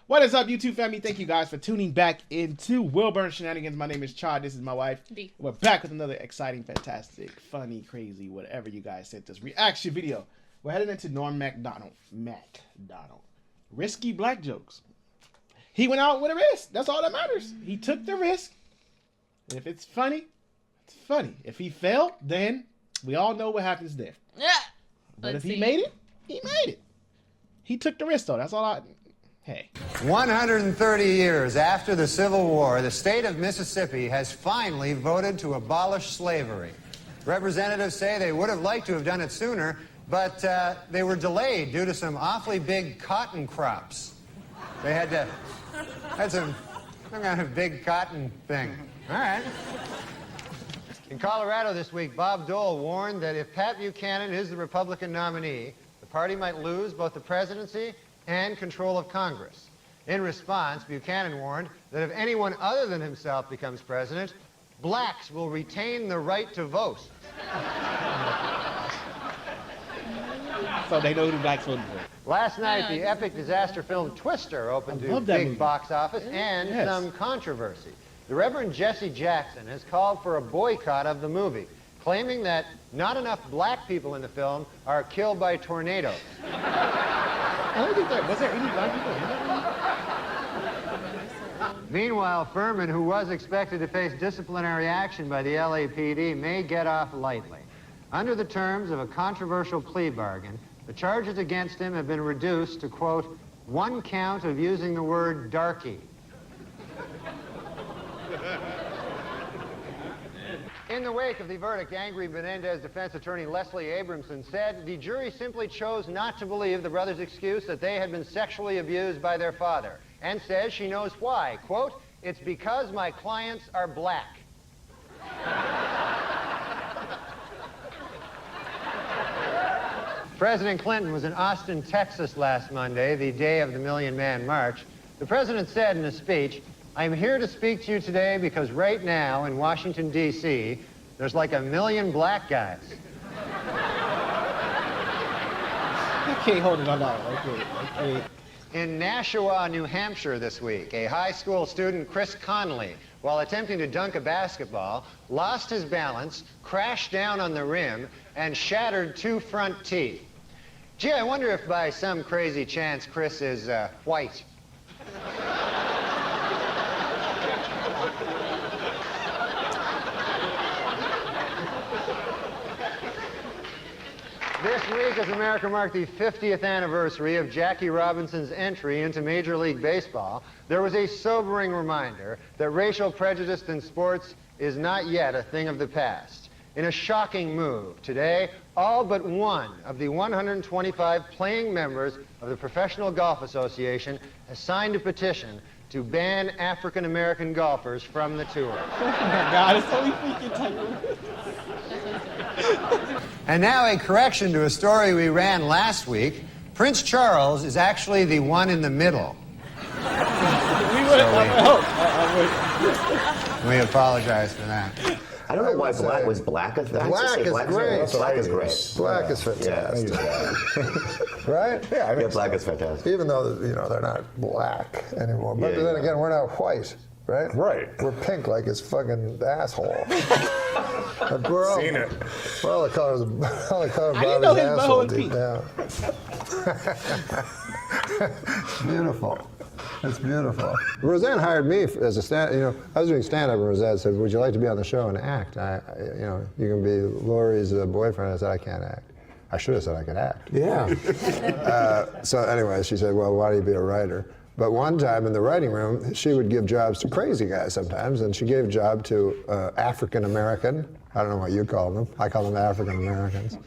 What is up, YouTube family? Thank you guys for tuning back into Wilburn Shenanigans. My name is Chad. This is my wife. D. We're back with another exciting, fantastic, funny, crazy, whatever you guys sent us reaction video. We're heading into Norm Macdonald. Risky black jokes. He went out with a risk. That's all that matters. He took the risk. And if it's funny, it's funny. If he failed, then we all know what happens there. Yeah. But if he made it, he made it. He took the risk, though. That's all I... Hey. 130 years after the Civil War, the state of Mississippi has finally voted to abolish slavery. Representatives say they would have liked to have done it sooner, but they were delayed due to some awfully big cotton crops. They had some kind of big cotton thing. All right. In Colorado this week, Bob Dole warned that if Pat Buchanan is the Republican nominee, the party might lose both the presidency and control of Congress. In response, Buchanan warned that if anyone other than himself becomes president, blacks will retain the right to vote. So they know who blacks voted for. Last night, the epic disaster film Twister opened to big box office and some controversy. The Reverend Jesse Jackson has called for a boycott of the movie, claiming that not enough black people in the film are killed by tornadoes. I don't think was there any black people in that? Meanwhile, Furman, who was expected to face disciplinary action by the LAPD, may get off lightly. Under the terms of a controversial plea bargain, the charges against him have been reduced to, quote, one count of using the word darky. In the wake of the verdict, angry Menendez defense attorney Leslie Abramson said the jury simply chose not to believe the brothers' excuse that they had been sexually abused by their father, and says she knows why. Quote, it's because my clients are black. President Clinton was in Austin, Texas last Monday, the day of the Million Man March. The president said in a speech, I'm here to speak to you today because right now in Washington, D.C., there's like 1 million black guys. Okay, hold it on that. Okay. In Nashua, New Hampshire this week, a high school student, Chris Conley, while attempting to dunk a basketball, lost his balance, crashed down on the rim, and shattered 2 front teeth. Gee, I wonder if by some crazy chance Chris is white. This week, as America marked the 50th anniversary of Jackie Robinson's entry into Major League Baseball, there was a sobering reminder that racial prejudice in sports is not yet a thing of the past. In a shocking move, today, all but one of the 125 playing members of the Professional Golf Association has signed a petition to ban African-American golfers from the tour. Oh my God, it's only freaking time. And now a correction to a story we ran last week. Prince Charles is actually the one in the middle. We apologize for that. I don't know why black was black. Black is great. Black is great. Black is fantastic. Yeah, right? Yeah, I mean, black is fantastic. Even though, you know, they're not black anymore. But then again, we're not white, right? Right. We're pink like his fucking asshole. We're all, Seen it. We're all the colors of didn't know Bobby's his asshole butthole deep down. It's beautiful. It's beautiful. Roseanne hired me as a stand. You know, I was doing stand-up, and Roseanne said, "Would you like to be on the show and act? You know, you can be Lori's boyfriend." I said, "I can't act." I should have said I could act. Yeah. So anyway, she said, "Well, why don't you be a writer?" But one time in the writing room, she would give jobs to crazy guys sometimes, and she gave a job to African American. I don't know what you call them. I call them African Americans.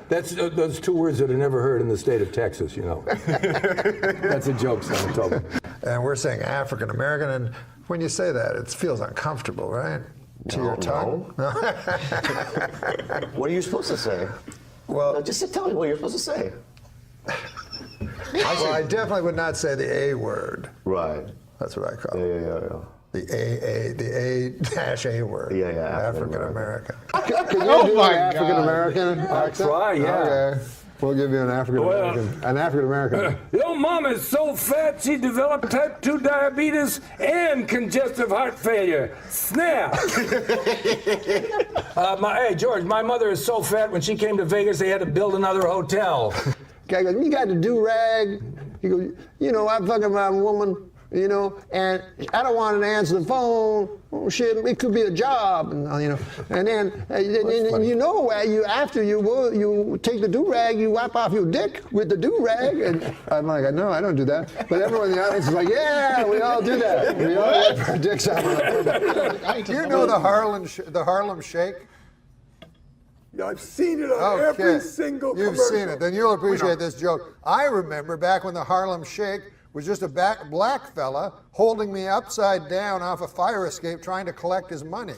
That's those 2 words that are never heard in the state of Texas, you know. That's a joke, son. I told them. And we're saying African American, and when you say that, it feels uncomfortable, right? To your tongue. No. What are you supposed to say? Well, no, just tell me what you're supposed to say. I definitely would not say the A word. Right. That's what I call it. Yeah. The A-A word. Yeah. African American. Can you Oh do my an African God. American accent? I'll try, yeah. Okay. We'll give you an African-American. Your mom is so fat she developed type 2 diabetes and congestive heart failure. Snap! Hey, George, my mother is so fat when she came to Vegas they had to build another hotel. Guy goes, you got the do-rag? He goes, I'm fucking my woman, and I don't want to answer the phone. Oh, shit, it could be a job, and then after you take the do-rag, you wipe off your dick with the do-rag, and I'm like, no, I don't do that. But everyone in the audience is like, yeah, we all do that. We all wipe our dicks off. You know the Harlem Shake? Yeah, I've seen it on every single commercial. You've seen it. Then you'll appreciate this joke. I remember back when the Harlem Shake was just a black fella holding me upside down off a fire escape trying to collect his money.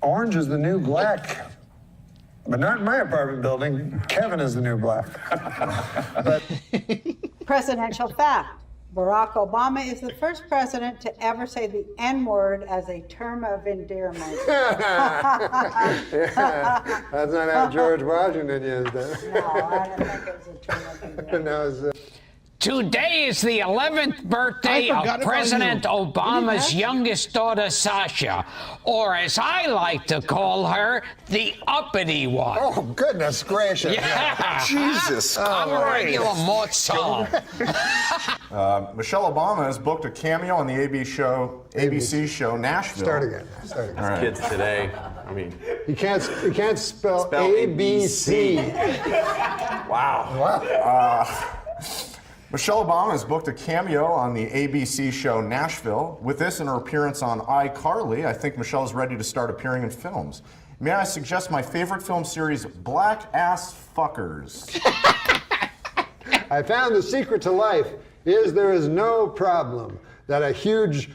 Orange is the new black. But not in my apartment building. Kevin is the new black. Presidential fact. Barack Obama is the first president to ever say the N-word as a term of endearment. Yeah, that's not how George Washington used it. No, I don't think it was a term of endearment. No, Today is the 11th birthday of President Obama's youngest daughter, Sasha, or as I like to call her, the uppity one. Oh, goodness gracious. Yeah. Jesus I'm a regular mortal. Michelle Obama has booked a cameo on the ABC show Nashville. Start again. All right. Kids today, I mean, You can't spell ABC. Wow. Michelle Obama has booked a cameo on the ABC show Nashville. With this and her appearance on iCarly, I think Michelle is ready to start appearing in films. May I suggest my favorite film series, Black Ass Fuckers? I found the secret to life is there is no problem that a huge...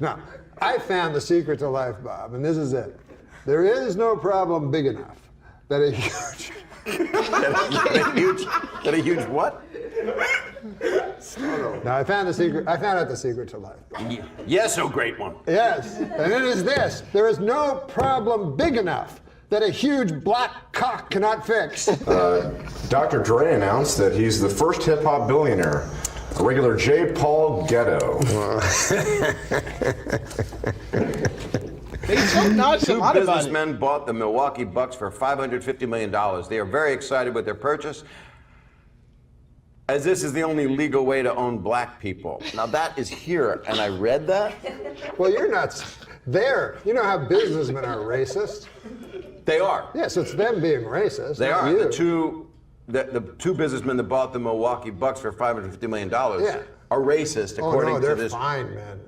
No, I found the secret to life, Bob, and this is it. There is no problem big enough that a huge... that a huge what? No, I found out the secret to life. Yes, oh great one. Yes, and it is this. There is no problem big enough that a huge black cock cannot fix. Dr. Dre announced that he's the first hip-hop billionaire, a regular J. Paul Ghetto. Two businessmen bought the Milwaukee Bucks for $550 million. They are very excited with their purchase, as this is the only legal way to own black people. Now that is here, and I read that. Well, you're not there. You know how businessmen are racist? They are. Yes, it's them being racist. They not are. You. The two businessmen that bought the Milwaukee Bucks for $550 million are racist, according to this. Oh, no, they're fine, man.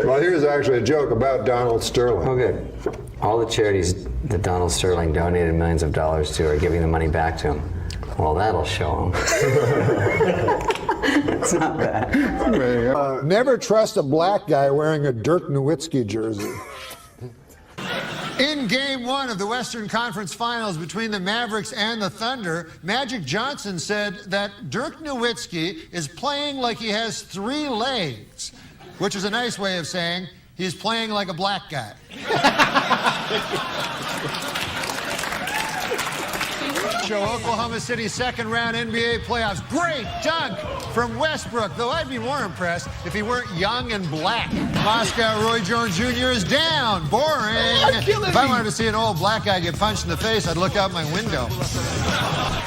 Well, here's actually a joke about Donald Sterling. Okay. All the charities that Donald Sterling donated millions of dollars to are giving the money back to him. Well, that'll show him. It's not bad. Never trust a black guy wearing a Dirk Nowitzki jersey. In Game 1 of the Western Conference Finals between the Mavericks and the Thunder, Magic Johnson said that Dirk Nowitzki is playing like he has 3 legs, which is a nice way of saying he's playing like a black guy. Show Oklahoma City's second-round NBA playoffs. Great dunk from Westbrook, though I'd be more impressed if he weren't young and black. Moscow Roy Jones Jr. is down. Boring. If I wanted to see an old black guy get punched in the face, I'd look out my window.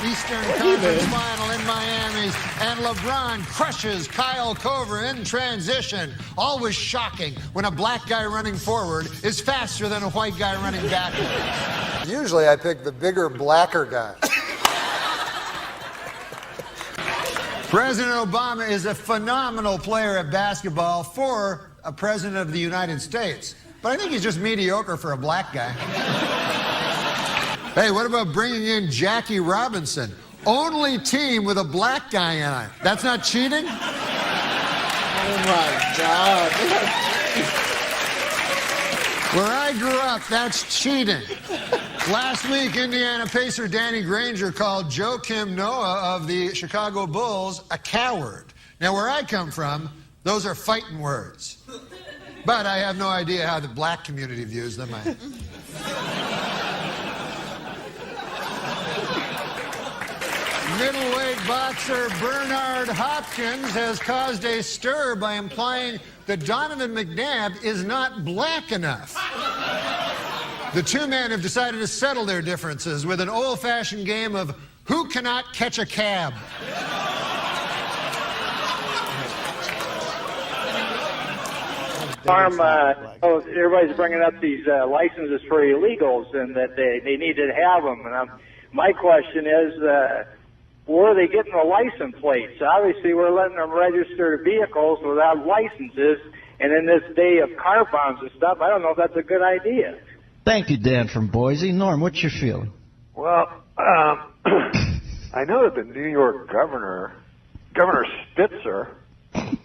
Eastern Conference Final in Miami, and LeBron crushes Kyle Korver in transition. Always shocking when a black guy running forward is faster than a white guy running backward. Usually I pick the bigger, blacker guy. President Obama is a phenomenal player at basketball for a president of the United States. But I think he's just mediocre for a black guy. Hey, what about bringing in Jackie Robinson? Only team with a black guy in it. That's not cheating? Oh my God. Where I grew up, that's cheating. Last week, Indiana Pacer Danny Granger called Joakim Noah of the Chicago Bulls a coward. Now, where I come from, those are fighting words. But I have no idea how the black community views them. Middleweight boxer Bernard Hopkins has caused a stir by implying that Donovan McNabb is not black enough. The two men have decided to settle their differences with an old-fashioned game of who cannot catch a cab. Everybody's bringing up these licenses for illegals and that they need to have them. And my question is, where are they getting the license plates? Obviously, we're letting them register vehicles without licenses. And in this day of car bombs and stuff, I don't know if that's a good idea. Thank you, Dan from Boise. Norm, what's your feeling? Well, I know that the New York Governor Spitzer, I'm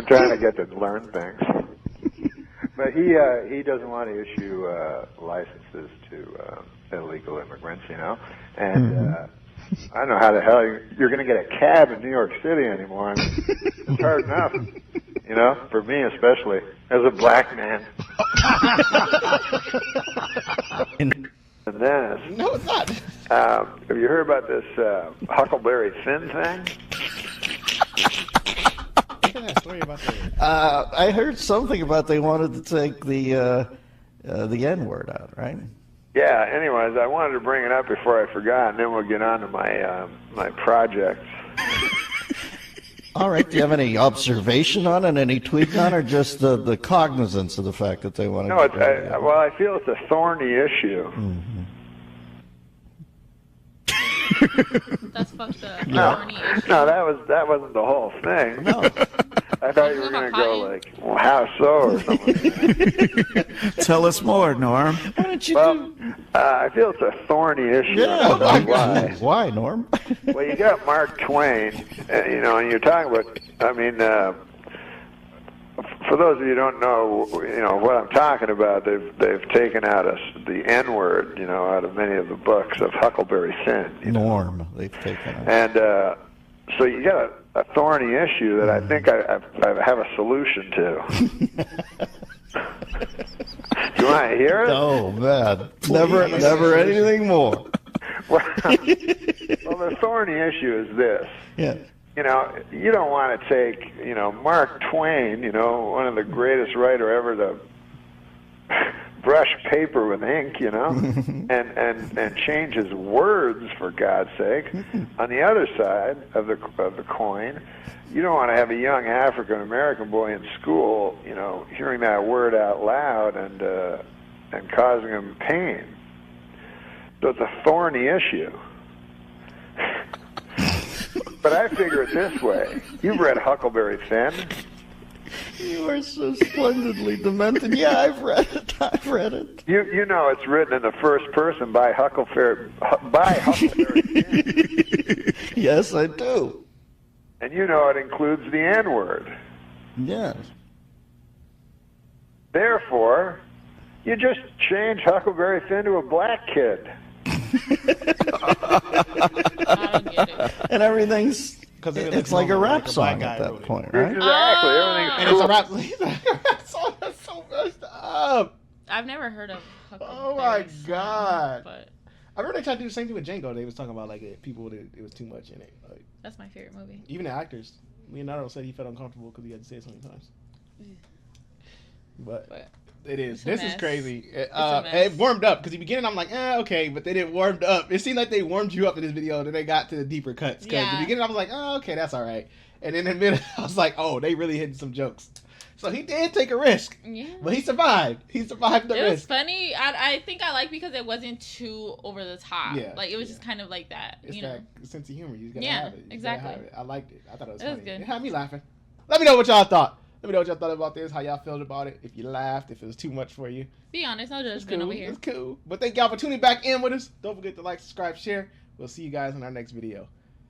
trying to get to learn things, but he doesn't want to issue licenses to illegal immigrants, you know, and I don't know how the hell you're going to get a cab in New York City anymore. I mean, it's hard enough, you know, for me especially, as a black man. And Dennis. No, it's not. Have you heard about this Huckleberry Finn thing? I heard something about they wanted to take the N-word out, right? Yeah, anyways, I wanted to bring it up before I forgot, and then we'll get on to my my projects. All right, do you have any observation on it, any tweak on it, or just the cognizance of the fact that they want to... No, well, I feel it's a thorny issue. That's fucked up. No, that wasn't the whole thing. No. I thought you were going to go like, well, how so, or something. Tell us more, Norm. Why don't you I feel it's a thorny issue. Yeah, why? Why, Norm? Well, you got Mark Twain, you know, and you're talking about, I mean, for those of you who don't know, you know, what I'm talking about, they've taken out the N-word, you know, out of many of the books of Huckleberry Finn. Norm, they've taken out. And so you got a thorny issue that I think I have a solution to. Do you want to hear it? Oh, man. Never anything more. Well, the thorny issue is this. Yeah. You know, you don't want to take, you know, Mark Twain, you know, one of the greatest writer ever to brush paper with ink, you know, and change his words, for God's sake. On the other side of the coin, you don't want to have a young African American boy in school, you know, hearing that word out loud and causing him pain. So it's a thorny issue. But I figure it this way. You've read Huckleberry Finn. You are so splendidly demented. Yeah, I've read it. You know it's written in the first person by Huckleberry Finn. Yes, I do. And you know it includes the N-word. Yes. Therefore, you just change Huckleberry Finn to a black kid. And everything's... It's like a rap song at that point, right? Exactly. Everything's and it's a rap song. That's so messed up. I've never heard of Huckleberry. Oh my god! But I remember they tried to do the same thing with Django. They was talking about like people it was too much in it. Like, that's my favorite movie. Even the actors. Leonardo said he felt uncomfortable because he had to say it so many times. But it is. This is crazy. It warmed up because the beginning I'm like, okay, but then it warmed up. It seemed like they warmed you up in this video, and then they got to the deeper cuts. Because the beginning I was like, okay, that's all right, and then in the middle I was like, oh, they really hitting some jokes. So he did take a risk. Yeah. But he survived. He survived the risk. It was funny. I think I liked because it wasn't too over the top. Yeah. Like it was just kind of like that. It's that sense of humor. You just gotta have it. Exactly. Have it. I liked it. I thought it was funny. Was good. It had me laughing. Let me know what y'all thought. Let me know what y'all thought about this, how y'all felt about it, if you laughed, if it was too much for you. Be honest, no judgment over here. It's cool. But thank y'all for tuning back in with us. Don't forget to like, subscribe, share. We'll see you guys in our next video.